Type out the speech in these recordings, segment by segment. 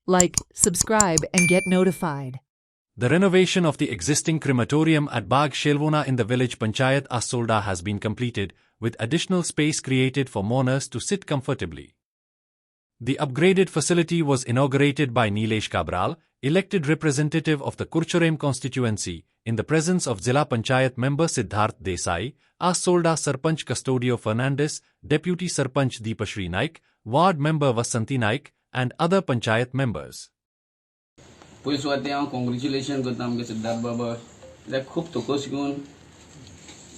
Like, subscribe and get notified. The renovation of the existing crematorium at Baag Xelvona in the Village Panchayat Assolda has been completed, with additional space created for mourners to sit comfortably. The upgraded facility was inaugurated by Nilesh Cabral, elected representative of the Curchorem Constituency, in the presence of Zilla Panchayat member Sidharth Desai, Assolda Sarpanch Custodio Fernandes, Deputy Sarpanch Deepashri Naik, Ward Member Vassanti V, and other Panchayat members. पयली सुवातें हांव congratulation करता आमगे सिद्धार्थ बाबा कित्याक खूब तोकस घेवन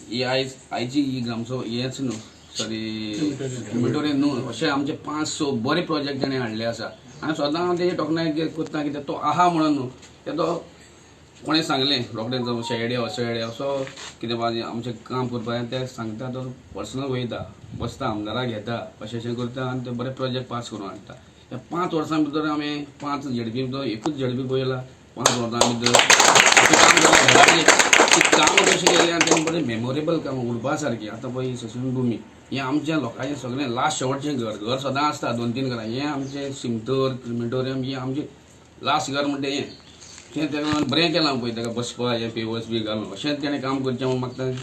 ही आयची ही ग्रामसभा हेच न्हू sorry crematorium न्हू अशें आमचे 5-6 बरे प्रोजेक्ट ताणें हाडले आसा हांवें सदां तेजे तोखणाय करता कित्याक तो आहा म्हणून न्हू तो कोणें सांगलें रोखडें शेड्या असो कितें आमचें काम करपाक तें सांगता तो पर्सनल वयता बसता आमदाराक घेता अशें करता आनी ते बरे प्रोजेक्ट पास करून हाडटा. 5 वर्सां भितर आमी 5 झेडपी भितर एकूच झेडपी पळयला 5 वर्सां भितर काम कशें केलें आनी तें बरें मेमोरेबल काम उरपा सारकी. आतां पळय ससून हें आमच्या लोकांचें सगळें लास्ट शेवटचें घर सदां आसता 2-3 घरां हें आमचें सिमतर क्रेमेटोरियम हें आमचें लास्ट घर म्हणटा हें तेका बरें केलां पळय तेका बसपा हें पेवर्स बी घालून अशेंच तेणें काम करचें म्हूण मागता.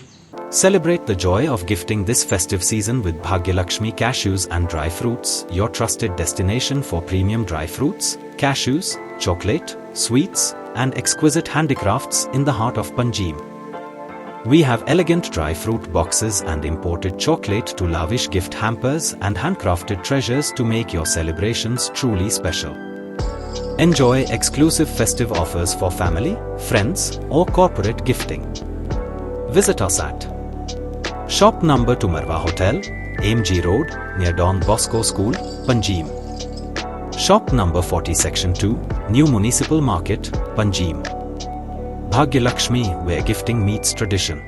Celebrate the joy of gifting this festive season with Bhagyalakshmi Cashews and Dry Fruits, your trusted destination for premium dry fruits, cashews, chocolate, sweets, and exquisite handicrafts in the heart of Panjim. We have elegant dry fruit boxes and imported chocolate to lavish gift hampers and handcrafted treasures to make your celebrations truly special. Enjoy exclusive festive offers for family, friends, or corporate gifting. Visit us at Shop Number 2 Marwa Hotel, AMG Road, near Don Bosco School, Panjim. Shop Number 40 Section 2, New Municipal Market, Panjim. Bhagyalakshmi, where gifting meets tradition.